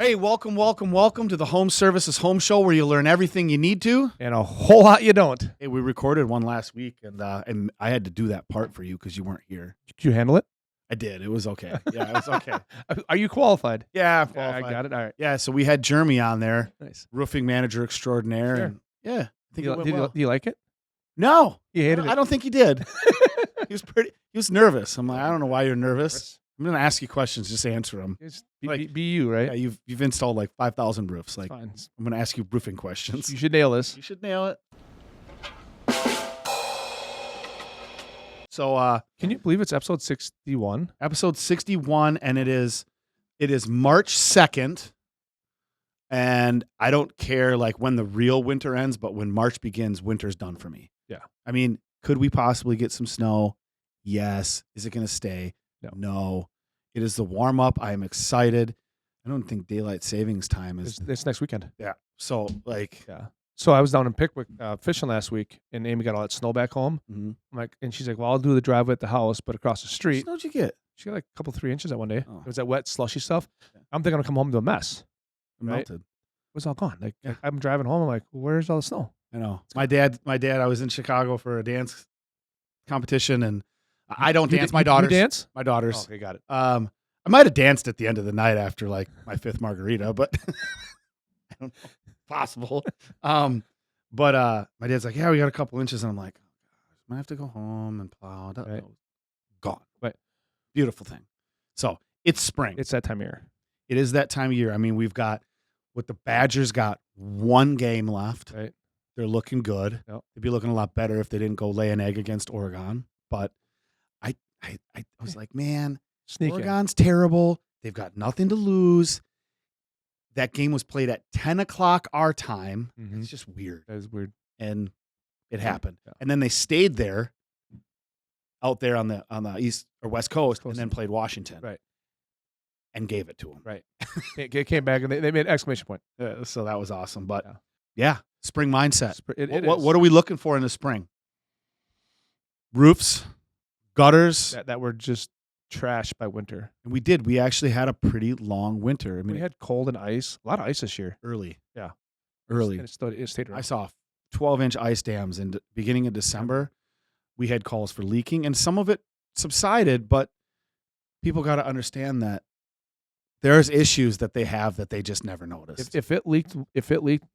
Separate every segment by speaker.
Speaker 1: Hey, welcome to the Home Services Home Show, where you learn everything you need to.
Speaker 2: And a whole lot you don't.
Speaker 1: Hey, we recorded one last week, and I had to do that part for you because you weren't here.
Speaker 2: Did you handle it?
Speaker 1: I did. It was okay. Yeah, it was okay.
Speaker 2: Are you qualified?
Speaker 1: Yeah, I'm
Speaker 2: Yeah,
Speaker 1: qualified.
Speaker 2: I got it. All right.
Speaker 1: Yeah, so we had Jeremy on there,
Speaker 2: Nice.
Speaker 1: roofing manager extraordinaire.
Speaker 2: Sure.
Speaker 1: And yeah, I think it went
Speaker 2: Do
Speaker 1: well.
Speaker 2: you like it?
Speaker 1: No,
Speaker 2: You hated
Speaker 1: I
Speaker 2: it?
Speaker 1: don't think he did. He was nervous. I'm like, I don't know why you're nervous. I'm going to ask you questions. Just answer them.
Speaker 2: Just
Speaker 1: Like-
Speaker 2: be you, right?
Speaker 1: Yeah, you've installed like 5,000 roofs. Like,
Speaker 2: Fine.
Speaker 1: I'm going to ask you roofing questions.
Speaker 2: You should nail this.
Speaker 1: You should nail it. So,
Speaker 2: Can you believe it's episode 61?
Speaker 1: episode 61, and it is March 2nd. And I don't care like when the real winter ends, but when March begins, winter's done for me.
Speaker 2: Yeah.
Speaker 1: I mean, could we possibly get some snow? Yes. Is it going to stay? No. It is the warm up. I am excited. I don't think daylight savings time is.
Speaker 2: It's next weekend.
Speaker 1: Yeah. So like.
Speaker 2: Yeah. So I was down in Pickwick fishing last week, and Amy got all that snow back home.
Speaker 1: Mhm.
Speaker 2: I'm like, and she's like, "Well, I'll do the driveway at the house, but across the street."
Speaker 1: Snow'd you get?
Speaker 2: She got like a couple 3 inches that one day.
Speaker 1: Oh.
Speaker 2: It was that wet, slushy stuff.
Speaker 1: Yeah.
Speaker 2: I'm thinking I'm gonna come home to a mess.
Speaker 1: It
Speaker 2: Right.
Speaker 1: melted.
Speaker 2: It was all gone. Like
Speaker 1: Yeah.
Speaker 2: I'm driving home. I'm like, "Where's all the snow?"
Speaker 1: I know. My dad, I was in Chicago for a dance competition, and I don't dance. My daughters.
Speaker 2: You dance?
Speaker 1: My daughters.
Speaker 2: Oh, okay, got it.
Speaker 1: I might have danced at the end of the night after like my 5th margarita, but I don't know. Possible. But my dad's like, yeah, we got a couple inches. And I'm like, oh, gosh, I might have to go home and plow.
Speaker 2: Right.
Speaker 1: Gone.
Speaker 2: Right.
Speaker 1: Beautiful thing. So it's spring.
Speaker 2: It's that time of year.
Speaker 1: It is that time of year. I mean, we've got the Badgers got one game left.
Speaker 2: Right.
Speaker 1: They're looking good.
Speaker 2: Yep.
Speaker 1: They'd be looking a lot better if they didn't go lay an egg against Oregon. But I was like, man,
Speaker 2: Sneaking.
Speaker 1: Oregon's terrible. They've got nothing to lose. That game was played at 10 o'clock our time.
Speaker 2: Mhm.
Speaker 1: It's just weird.
Speaker 2: That is weird.
Speaker 1: And it happened.
Speaker 2: Yeah.
Speaker 1: And then they stayed there, out there on the east or west coast, and then played Washington.
Speaker 2: Right.
Speaker 1: And gave it to them.
Speaker 2: Right. It came back and they made an exclamation point.
Speaker 1: So that was awesome. But
Speaker 2: Yeah.
Speaker 1: yeah, spring mindset.
Speaker 2: What
Speaker 1: What are we looking for in the spring? Roofs, gutters.
Speaker 2: that were just trashed by winter.
Speaker 1: And we did. We actually had a pretty long winter. I mean,
Speaker 2: We had cold and ice. A lot of ice this year.
Speaker 1: early.
Speaker 2: Yeah.
Speaker 1: Early.
Speaker 2: And it stayed around.
Speaker 1: I saw 12-inch ice dams in the beginning of December. We had calls for leaking, and some of it subsided, but people got to understand that there's issues that they have that they just never noticed.
Speaker 2: If it leaked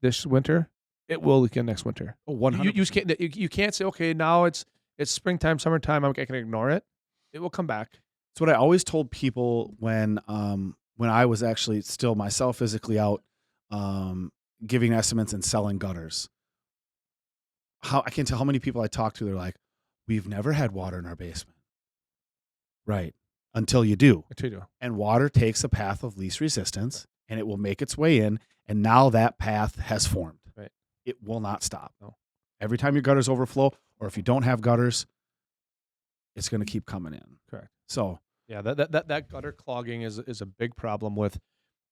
Speaker 2: this winter, it will leak in next winter.
Speaker 1: Oh, 100%.
Speaker 2: You can't say, okay, now it's springtime, summertime, I can ignore it. It will come back.
Speaker 1: It's what I always told people when I was actually still myself physically out giving estimates and selling gutters. I can't tell how many people I talk to. They're like, we've never had water in our basement. Right. Until you do.
Speaker 2: Until you do.
Speaker 1: And water takes a path of least resistance, and it will make its way in. And now that path has formed.
Speaker 2: Right.
Speaker 1: It will not stop.
Speaker 2: No.
Speaker 1: Every time your gutters overflow, or if you don't have gutters, it's going to keep coming in.
Speaker 2: Correct.
Speaker 1: So
Speaker 2: Yeah, that gutter clogging is a big problem with.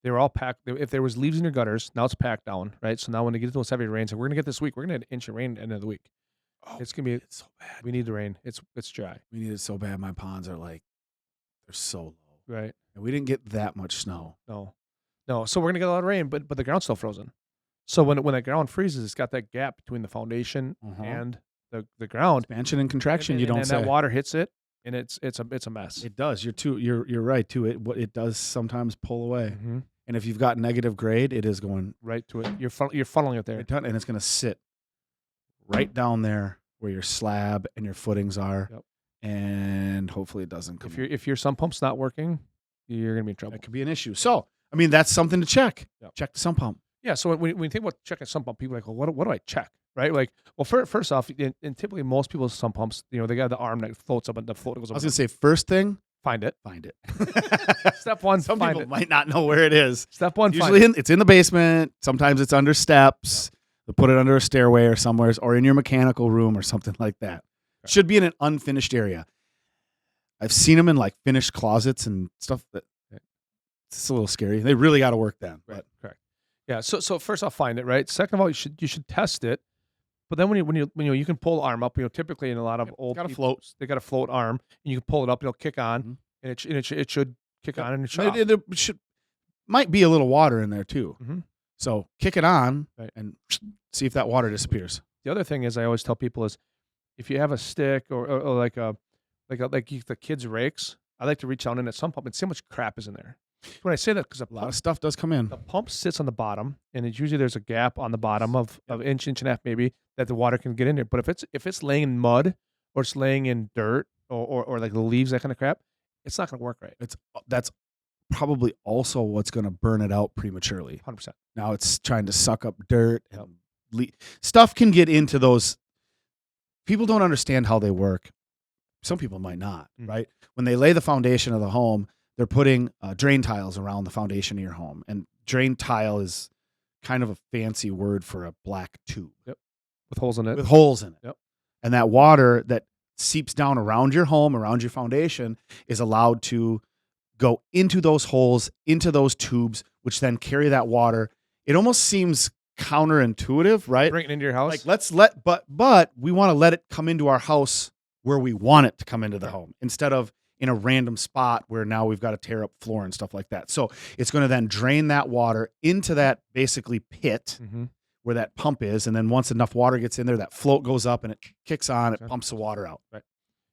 Speaker 2: They were all packed. If there was leaves in your gutters, now it's packed down, right? So now when they get those heavy rains, and we're gonna get this week, we're gonna get an inch of rain at the end of the week. It's gonna be.
Speaker 1: it's so bad.
Speaker 2: We need the rain. It's dry,
Speaker 1: We need it so bad. My ponds are like, they're so low.
Speaker 2: right?
Speaker 1: And we didn't get that much snow.
Speaker 2: No. So we're gonna get a lot of rain, but the ground's still frozen. So when the ground freezes, it's got that gap between the foundation and the ground.
Speaker 1: Expansion and contraction,
Speaker 2: and,
Speaker 1: you don't
Speaker 2: and
Speaker 1: say.
Speaker 2: that water hits it, and it's a mess.
Speaker 1: It does. You're right too. It does sometimes pull away.
Speaker 2: Mhm.
Speaker 1: And if you've got negative grade, it is going
Speaker 2: Right to it. You're funneling it there.
Speaker 1: right down, and it's going to sit right down there where your slab and your footings are.
Speaker 2: Yep.
Speaker 1: And hopefully it doesn't come.
Speaker 2: If your sump pump's not working, you're gonna be in trouble.
Speaker 1: That could be an issue. So, I mean, that's something to check.
Speaker 2: Yep.
Speaker 1: Check the sump pump.
Speaker 2: Yeah. So when you think about checking a sump pump, people are like, well, what do I check? Right? Like, well, first off, and typically most people's sump pumps, they got the arm that floats up and the float goes
Speaker 1: I
Speaker 2: up.
Speaker 1: was going to say, first thing,
Speaker 2: Find it.
Speaker 1: find it.
Speaker 2: Step one,
Speaker 1: Some
Speaker 2: find
Speaker 1: people
Speaker 2: it.
Speaker 1: might not know where it is.
Speaker 2: Step one, find
Speaker 1: Usually
Speaker 2: it.
Speaker 1: it's in the basement. Sometimes it's under steps. They'll put it under a stairway or somewhere, or in your mechanical room or something like that. Should be in an unfinished area. I've seen them in like finished closets and stuff. It's a little scary. They really got to work then.
Speaker 2: Right. Correct. Yeah. So first off, find it. Right. Second of all, you should test it. But then when you can pull the arm up. Typically in a lot of old
Speaker 1: gotta
Speaker 2: people,
Speaker 1: float.
Speaker 2: they got a float arm, and you can pull it up. It'll kick on,
Speaker 1: Mhm.
Speaker 2: and it should kick on and shut off.
Speaker 1: It should, might be a little water in there too.
Speaker 2: Mm-hmm.
Speaker 1: So kick it on
Speaker 2: Right.
Speaker 1: and see if that water disappears.
Speaker 2: The other thing is I always tell people is if you have a stick or like the kids' rakes, I like to reach down in at some pump and see how much crap is in there. When I say that, because
Speaker 1: A lot of stuff does come in.
Speaker 2: the pump sits on the bottom, and it's usually there's a gap on the bottom of inch and a half maybe that the water can get in there. But if it's laying in mud or it's laying in dirt or like the leaves, that kind of crap, it's not going to work right.
Speaker 1: That's probably also what's going to burn it out prematurely.
Speaker 2: 100%.
Speaker 1: Now it's trying to suck up dirt and stuff can get into those. People don't understand how they work. Some people might not, right? When they lay the foundation of the home, they're putting drain tiles around the foundation of your home. And drain tile is kind of a fancy word for a black tube.
Speaker 2: Yep. With holes in it.
Speaker 1: With holes in it.
Speaker 2: Yep.
Speaker 1: And that water that seeps down around your home, around your foundation, is allowed to go into those holes, into those tubes, which then carry that water. It almost seems counterintuitive, right?
Speaker 2: Bring it into your house.
Speaker 1: Like but we want to let it come into our house where we want it to come into the home instead of in a random spot where now we've got to tear up floor and stuff like that. So it's going to then drain that water into that basically pit where that pump is. And then once enough water gets in there, that float goes up and it kicks on, it pumps the water out.
Speaker 2: Right.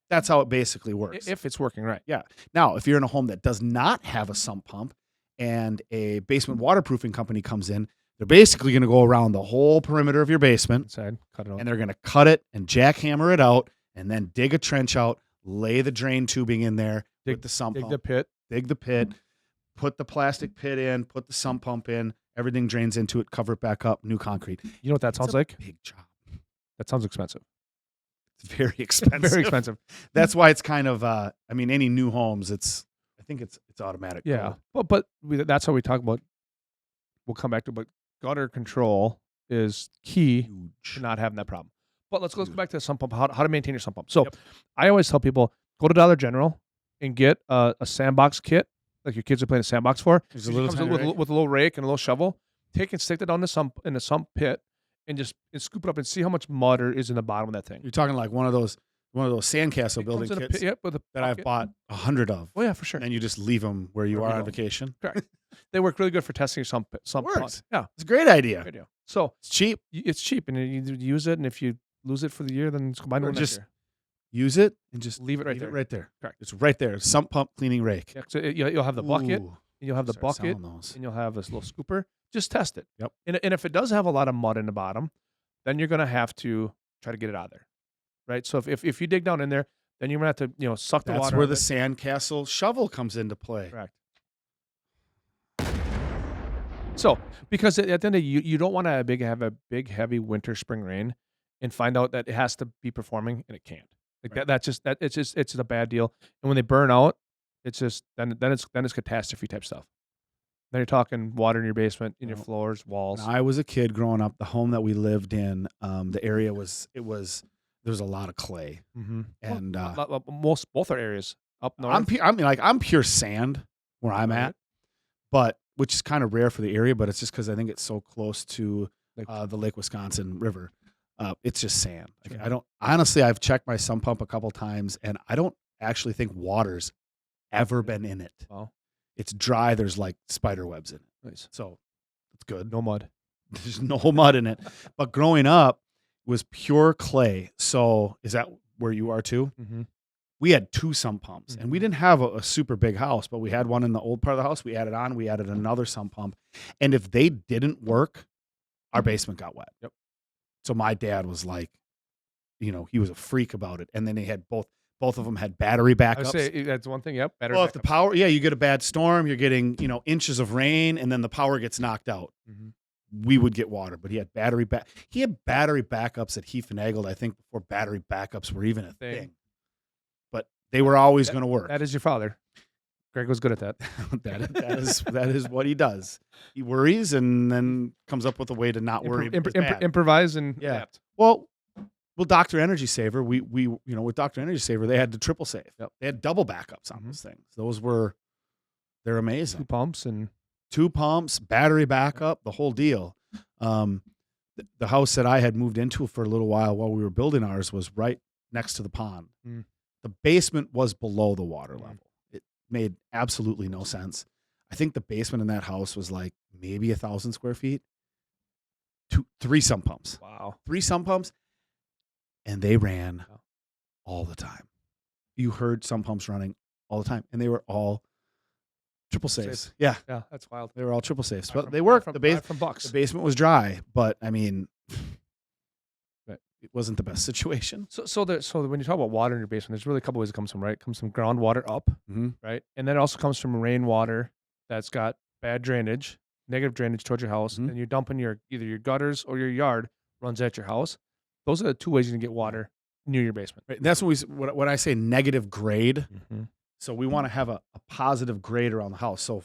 Speaker 1: That's how it basically works.
Speaker 2: If it's working right.
Speaker 1: Yeah. Now, if you're in a home that does not have a sump pump and a basement waterproofing company comes in, they're basically going to go around the whole perimeter of your basement
Speaker 2: Inside, cut it out.
Speaker 1: and they're going to cut it and jackhammer it out and then dig a trench out, lay the drain tubing in there, dig the sump pump, dig the pit, put the plastic pit in, put the sump pump in, everything drains into it, cover it back up, new concrete.
Speaker 2: You know what that sounds like?
Speaker 1: Big job.
Speaker 2: That sounds expensive.
Speaker 1: It's very expensive.
Speaker 2: Very expensive.
Speaker 1: That's why it's kind of, any new homes, I think it's automatic.
Speaker 2: Yeah. That's how we talk about, we'll come back to, but gutter control is key to not having that problem. But let's go back to the sump pump, how to maintain your sump pump. So I always tell people, go to Dollar General and get a sandbox kit, like your kids are playing a sandbox for. It comes with a little rake and a little shovel. Take and stick it on the sump pit and just scoop it up and see how much mud is in the bottom of that thing.
Speaker 1: You're talking like one of those sandcastle building kits that I've bought 100 of.
Speaker 2: Oh yeah, for sure.
Speaker 1: And you just leave them where you are on vacation.
Speaker 2: Correct. They work really good for testing your sump
Speaker 1: works.
Speaker 2: Yeah,
Speaker 1: it's a great idea.
Speaker 2: Great idea. So
Speaker 1: it's cheap.
Speaker 2: It's cheap, and you use it. And if you lose it for the year, then it's combined with next year.
Speaker 1: Use it and just
Speaker 2: leave it right there.
Speaker 1: Correct. It's right there. Sump pump cleaning rake.
Speaker 2: Yeah, so you'll have the bucket, and you'll have and you'll have this little scooper. Just test it.
Speaker 1: Yep.
Speaker 2: And if it does have a lot of mud in the bottom, then you're gonna have to try to get it out of there, right? So if you dig down in there, then you're gonna have to suck the water.
Speaker 1: That's where the sandcastle shovel comes into play.
Speaker 2: Correct. So, because at the end of the day, you don't want to have a big heavy winter spring rain and find out that it has to be performing and it can't. Like it's a bad deal. And when they burn out, it's just then it's catastrophe type stuff. Then you're talking water in your basement, in your floors, walls.
Speaker 1: When I was a kid growing up, the home that we lived in, the area there was a lot of clay, and
Speaker 2: both our areas up north.
Speaker 1: I'm pure sand where I'm at, but which is kind of rare for the area, but it's just because I think it's so close to the Lake Wisconsin River. It's just sand. Like, I've checked my sump pump a couple times, and I don't actually think water's ever been in it.
Speaker 2: Wow.
Speaker 1: It's dry. There's like spider webs in it.
Speaker 2: Nice.
Speaker 1: So it's good.
Speaker 2: No mud.
Speaker 1: There's no mud in it. But growing up it was pure clay. So is that where you are too?
Speaker 2: Mm-hmm.
Speaker 1: We had 2 sump pumps, and we didn't have a super big house, but we had one in the old part of the house. We added another sump pump. And if they didn't work, our basement got wet.
Speaker 2: Yep.
Speaker 1: So my dad was like, he was a freak about it. And then they had both of them had battery backups.
Speaker 2: I would say that's one thing. Yep.
Speaker 1: Well, if the power, you get a bad storm, you're getting, inches of rain, and then the power gets knocked out.
Speaker 2: Mm-hmm.
Speaker 1: We would get water, but he had battery backups that he finagled, I think, before battery backups were even a thing. But they were always going to work.
Speaker 2: That is your father. Greg was good at that.
Speaker 1: that is what he does. He worries and then comes up with a way to not worry.
Speaker 2: Improvise and adapt.
Speaker 1: Well, Dr. Energy Saver, we with Dr. Energy Saver, they had the triple save.
Speaker 2: Yep.
Speaker 1: They had double backups on those things. They're amazing.
Speaker 2: 2 pumps,
Speaker 1: battery backup, the whole deal. The house that I had moved into for a little while we were building ours was right next to the pond. The basement was below the water level. It made absolutely no sense. I think the basement in that house was like maybe 1,000 square feet. 3 sump pumps,
Speaker 2: Wow.
Speaker 1: 3 sump pumps, and they ran
Speaker 2: Wow.
Speaker 1: all the time. You heard sump pumps running all the time, and they were all triple safes.
Speaker 2: Safe.
Speaker 1: Yeah,
Speaker 2: Yeah, that's wild.
Speaker 1: they were all triple safes,
Speaker 2: Buy
Speaker 1: but
Speaker 2: from-
Speaker 1: they
Speaker 2: buy
Speaker 1: worked.
Speaker 2: from,
Speaker 1: The
Speaker 2: buy from Bucks.
Speaker 1: basement was dry, but I mean,
Speaker 2: Right.
Speaker 1: it wasn't the best situation.
Speaker 2: So when you talk about water in your basement, there's really a couple ways it comes from, right? It comes from groundwater up,
Speaker 1: Mm-hmm.
Speaker 2: right? And then it also comes from rainwater that's got bad drainage, negative drainage towards your house,
Speaker 1: Mhm.
Speaker 2: and you're dumping either your gutters or your yard runs at your house. Those are the 2 ways you can get water near your basement.
Speaker 1: Right. That's when I say negative grade.
Speaker 2: Mm-hmm.
Speaker 1: So we want to have a positive grade around the house. So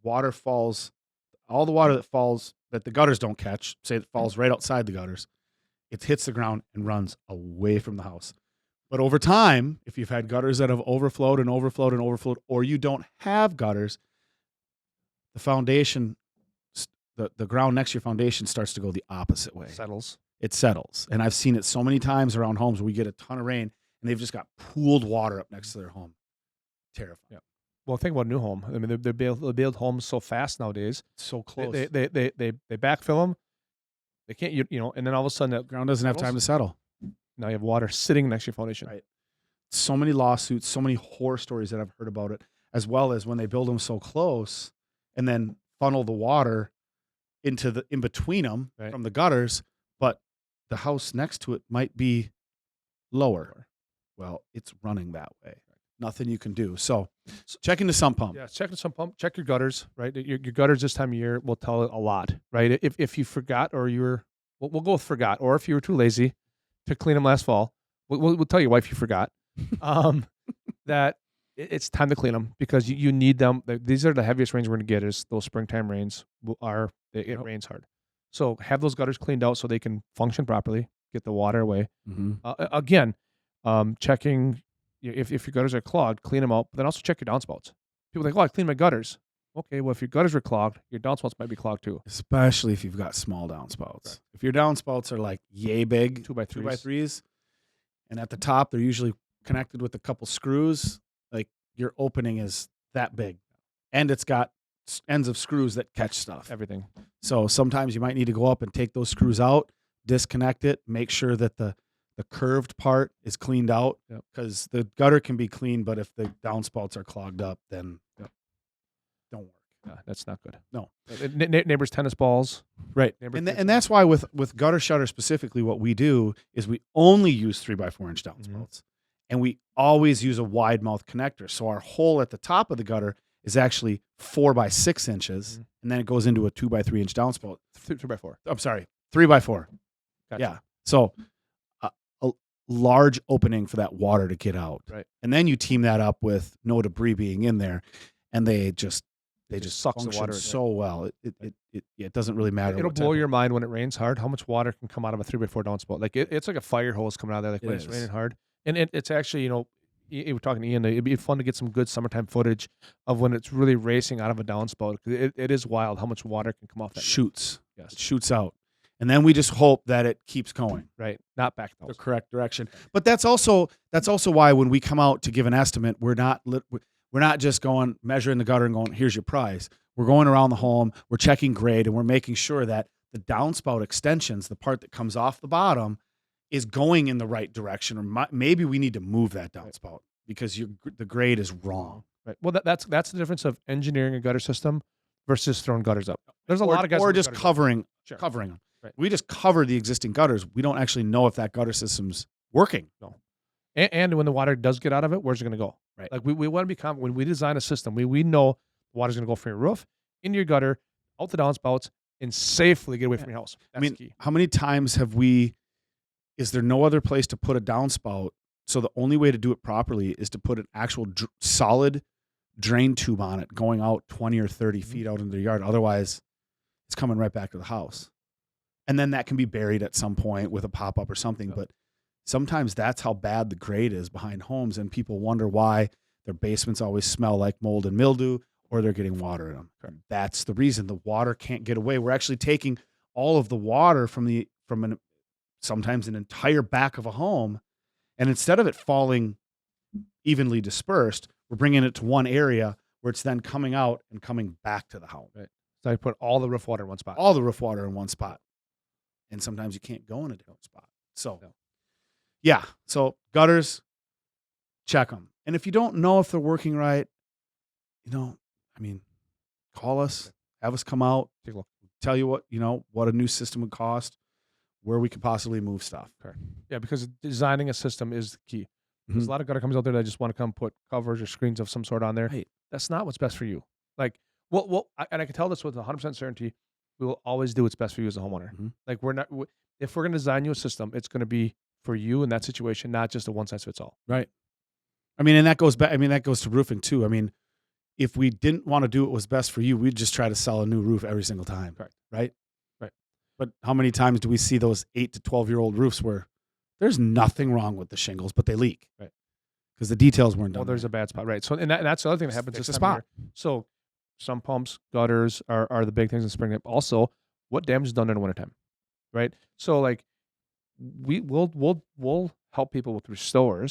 Speaker 1: water falls, all the water that falls that the gutters don't catch, say it falls right outside the gutters, it hits the ground and runs away from the house. But over time, if you've had gutters that have overflowed and overflowed and overflowed, or you don't have gutters, the foundation, the ground next to your foundation starts to go the opposite way.
Speaker 2: Settles.
Speaker 1: It settles. And I've seen it so many times around homes where we get a ton of rain and they've just got pooled water up next to their home. Terrifying.
Speaker 2: Yeah. Well, think about a new home. I mean, they build homes so fast nowadays.
Speaker 1: So close.
Speaker 2: They backfill them. They can't, and then all of a sudden that
Speaker 1: ground doesn't have time to settle.
Speaker 2: now you have water sitting next to your foundation.
Speaker 1: Right. So many lawsuits, so many horror stories that I've heard about it, as well as when they build them so close and then funnel the water into in between them
Speaker 2: Right.
Speaker 1: from the gutters, but the house next to it might be lower. Well, it's running that way. Nothing you can do. So check into sump pump.
Speaker 2: Yeah, check the sump pump. Check your gutters. Right, your gutters this time of year will tell a lot. Right, if you forgot or we'll go with forgot, or if you were too lazy to clean them last fall, we'll tell your wife you forgot. That it's time to clean them because you need them. These are the heaviest rains we're going to get. Is those springtime rains it rains hard. So have those gutters cleaned out so they can function properly, get the water away.
Speaker 1: Mm-hmm.
Speaker 2: Again, checking. If your gutters are clogged, clean them out, but then also check your downspouts. People are like, oh, I cleaned my gutters. Okay, well, if your gutters are clogged, your downspouts might be clogged too.
Speaker 1: Especially if you've got small downspouts.
Speaker 2: Right.
Speaker 1: If your downspouts are like yay big,
Speaker 2: 2x3s,
Speaker 1: and at the top they're usually connected with a couple screws, like your opening is that big, and it's got ends of screws that catch stuff.
Speaker 2: everything.
Speaker 1: So sometimes you might need to go up and take those screws out, disconnect it, make sure that the curved part is cleaned out, because the gutter can be clean, but if the downspouts are clogged up, then don't work.
Speaker 2: Yeah, that's not good.
Speaker 1: No.
Speaker 2: Neighbors' tennis balls.
Speaker 1: Right. And that's why with gutter shutter specifically, what we do is we only use 3x4 inch downspouts, and we always use a wide mouth connector. So our hole at the top of the gutter is actually 4x6 inches, and then it goes into a 2x3 inch downspout.
Speaker 2: 3x4.
Speaker 1: I'm sorry, 3x4.
Speaker 2: Gotcha.
Speaker 1: Yeah. So a large opening for that water to get out.
Speaker 2: Right.
Speaker 1: And then you team that up with no debris being in there, and they just
Speaker 2: sucks the
Speaker 1: function
Speaker 2: water
Speaker 1: so well. It doesn't really matter.
Speaker 2: It'll blow your mind when it rains hard how much water can come out of a 3x4 downspout. Like it's like a fire hose coming out of there. Like when it's raining hard, and it's actually we're talking to Ian. It'd be fun to get some good summertime footage of when it's really racing out of a downspout. It is wild how much water can come off that.
Speaker 1: Shoots.
Speaker 2: Yes.
Speaker 1: It shoots out. And then we just hope that it keeps going.
Speaker 2: Right. Not back
Speaker 1: the correct direction. But that's also why when we come out to give an estimate, we're not just going measuring the gutter and going, here's your price. We're going around the home, we're checking grade, and we're making sure that the downspout extensions, the part that comes off the bottom, is going in the right direction, or maybe we need to move that downspout because the grade is wrong.
Speaker 2: Right. Well, that's the difference of engineering a gutter system versus throwing gutters up. There's a lot of guys
Speaker 1: or just covering them.
Speaker 2: Right.
Speaker 1: We just cover the existing gutters. We don't actually know if that gutter system's working.
Speaker 2: No. And when the water does get out of it, where's it going to go?
Speaker 1: Right.
Speaker 2: Like we want to be confident when we design a system. We know the water's going to go from your roof into your gutter, out the downspouts, and safely get away from your house. That's the key.
Speaker 1: How many times is there no other place to put a downspout? So the only way to do it properly is to put an actual solid drain tube on it going out 20 or 30 feet out into the yard. Otherwise, it's coming right back to the house. And then that can be buried at some point with a pop-up or something. But sometimes that's how bad the grade is behind homes, and people wonder why their basements always smell like mold and mildew, or they're getting water in them. Okay. That's the reason. The water can't get away. We're actually taking all of the water from sometimes an entire back of a home, and instead of it falling evenly dispersed, we're bringing it to one area where it's then coming out and coming back to the house.
Speaker 2: Right. So I put all the roof water in one spot.
Speaker 1: All the roof water in one spot. And sometimes you can't go in a different spot. So, yeah. So gutters, check them. And if you don't know if they're working right, call us, have us come out,
Speaker 2: Take a look.
Speaker 1: tell you what a new system would cost, where we could possibly move stuff.
Speaker 2: Okay. Yeah, because designing a system is the key. There's a lot of gutter companies out there that just want to come put covers or screens of some sort on there.
Speaker 1: Right.
Speaker 2: That's not what's best for you. Like, and I can tell this with 100% certainty. We will always do what's best for you as a homeowner. Like, if we're going to design you a system, it's going to be for you in that situation, not just a one size fits all.
Speaker 1: Right. And that goes back. That goes to roofing too. If we didn't want to do what was best for you, we'd just try to sell a new roof every single time.
Speaker 2: Correct.
Speaker 1: Right.
Speaker 2: Right.
Speaker 1: But how many times do we see those 8 to 12-year-old roofs where there's nothing wrong with the shingles, but they leak?
Speaker 2: Right.
Speaker 1: Because the details weren't done.
Speaker 2: Well, there's a bad spot. Right. So, and that's the other thing that happens
Speaker 1: Fix
Speaker 2: this
Speaker 1: the
Speaker 2: time of
Speaker 1: spot.
Speaker 2: year. So, sump pumps, gutters are the big things in spring. Also, what damage is done in the wintertime, right? So, like, we'll help people with restore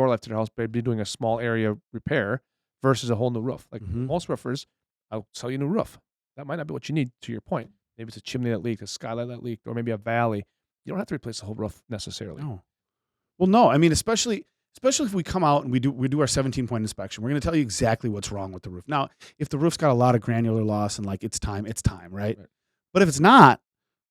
Speaker 2: life to their house by doing a small area repair versus a whole new roof. Like most roofers, I'll sell you a new roof. That might not be what you need. To your point, maybe it's a chimney that leaked, a skylight that leaked, or maybe a valley. You don't have to replace the whole roof necessarily.
Speaker 1: No. Well, no. Especially if we come out and we do our 17-point inspection, we're going to tell you exactly what's wrong with the roof. Now, if the roof's got a lot of granular loss and it's time, right? But if it's not,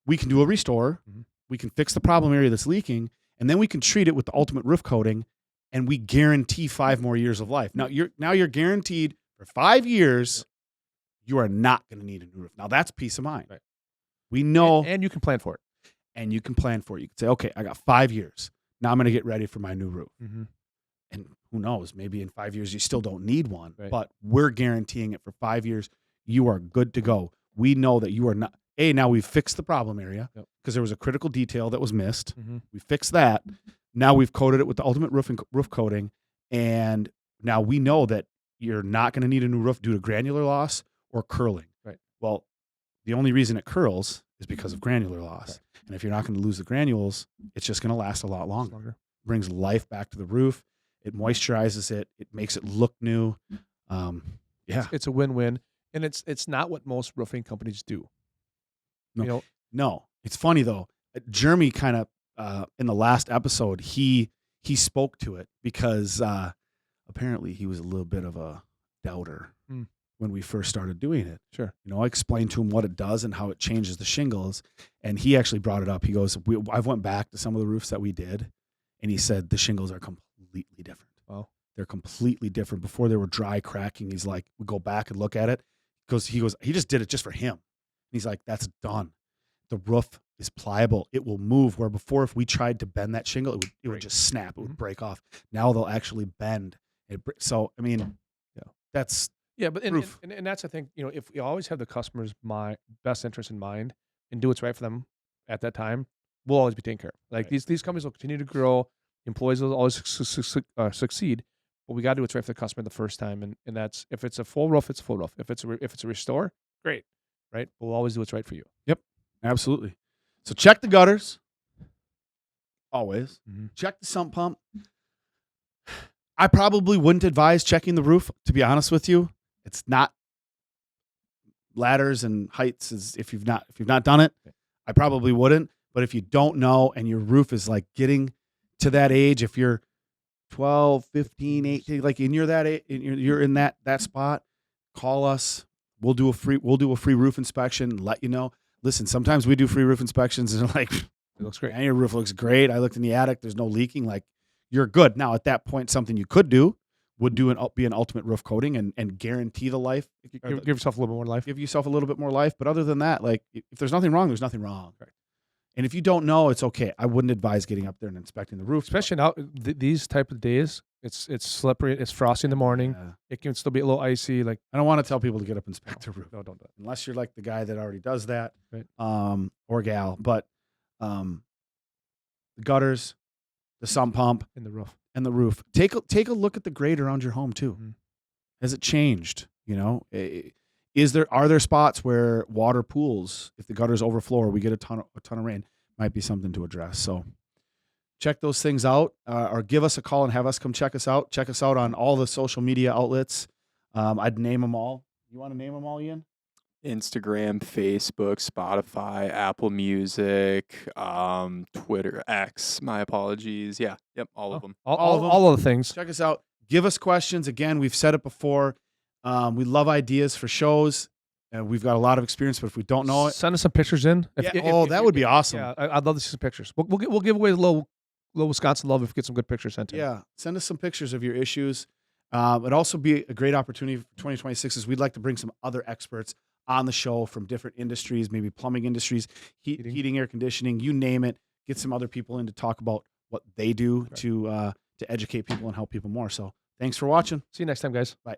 Speaker 1: we can do a restore. We can fix the problem area that's leaking, and then we can treat it with the ultimate roof coating, and we guarantee 5 more years of life. Now you're guaranteed for 5 years. You are not going to need a new roof. Now that's peace of mind.
Speaker 2: Right.
Speaker 1: We know,
Speaker 2: and you can plan for it.
Speaker 1: And you can plan for it. You can say, okay, I got 5 years. Now I'm going to get ready for my new roof. And who knows? Maybe in 5 years you still don't need one. Right. But we're guaranteeing it for 5 years. You are good to go. We know that you are not. Now we've fixed the problem area because there was a critical detail that was missed. We fixed that. Now we've coated it with the ultimate roof coating, and now we know that you're not going to need a new roof due to granular loss or curling.
Speaker 2: Right.
Speaker 1: Well, the only reason it curls is because of granular loss. Right. And if you're not going to lose the granules, it's just going to last a lot longer. Brings life back to the roof. It moisturizes it. It makes it look new.
Speaker 2: It's a win-win, and it's not what most roofing companies do.
Speaker 1: No. It's funny though. Jeremy kind of in the last episode he spoke to it because apparently he was a little bit of a doubter when we first started doing it.
Speaker 2: Sure.
Speaker 1: I explained to him what it does and how it changes the shingles, and he actually brought it up. He goes, "I've went back to some of the roofs that we did, and he said the shingles are completely different.
Speaker 2: Wow.
Speaker 1: They're completely different. Before they were dry cracking. He's like, we go back and look at it. He just did it just for him. And he's like, that's done. The roof is pliable. It will move. Where before, if we tried to bend that shingle, it would just snap. It would break off. Now they'll actually bend. That's
Speaker 2: but and that's the thing. If we always have the customer's best interest in mind and do what's right for them at that time, we'll always be taken care of. Like these companies will continue to grow. Employees will always succeed. But we got to do what's right for the customer the first time, and that's if it's a full roof, it's a full roof. If it's a restore, great, right? But we'll always do what's right for you.
Speaker 1: Yep. Absolutely. So check the gutters. Always. Check the sump pump. I probably wouldn't advise checking the roof, to be honest with you. It's not ladders and heights if you've not done it. I probably wouldn't. But if you don't know and your roof is like getting to that age, if you're 12, 15, 18, like you're that age, you're in that spot, call us. We'll do a free roof inspection and let you know. Listen, sometimes we do free roof inspections and like, it
Speaker 2: looks great.
Speaker 1: Your roof looks great. I looked in the attic. There's no leaking. Like, you're good. Now, at that point, something you could do would be an ultimate roof coating and guarantee the life.
Speaker 2: Give yourself a little bit more life.
Speaker 1: Give yourself a little bit more life. But other than that, like, if there's nothing wrong, there's nothing wrong.
Speaker 2: Right.
Speaker 1: And if you don't know, it's okay. I wouldn't advise getting up there and inspecting the roof.
Speaker 2: Especially now, these type of days, it's slippery. It's frosty in the morning.
Speaker 1: Yeah.
Speaker 2: It can still be a little icy. Like,
Speaker 1: I don't want to tell people to get up and inspect their roof.
Speaker 2: No, don't do it.
Speaker 1: Unless you're like the guy that already does that,
Speaker 2: right.
Speaker 1: Or gal. But the gutters, the sump pump,
Speaker 2: and the roof.
Speaker 1: Take a look at the grade around your home too. Has it changed? Are there spots where water pools? If the gutters overflow or we get a ton of rain, might be something to address. So check those things out, or give us a call and have us come check us out. Check us out on all the social media outlets. I'd name them all. You want to name them all, Ian?
Speaker 3: Instagram, Facebook, Spotify, Apple Music, Twitter, X. My apologies. Yeah, yep, all of them.
Speaker 1: All of them.
Speaker 2: All of the things.
Speaker 1: Check us out. Give us questions. Again, we've said it before. We love ideas for shows. We've got a lot of experience, but if we don't know it,
Speaker 2: Send us some pictures in.
Speaker 1: that would be awesome.
Speaker 2: Yeah, I'd love to see some pictures. We'll give away a little Wisconsin love if we get some good pictures sent in.
Speaker 1: Yeah, send us some pictures of your issues. It'd also be a great opportunity for 2026 is we'd like to bring some other experts on the show from different industries, maybe plumbing industries, heating, air conditioning, you name it. Get some other people in to talk about what they do to educate people and help people more. So thanks for watching.
Speaker 2: See you next time, guys.
Speaker 1: Bye.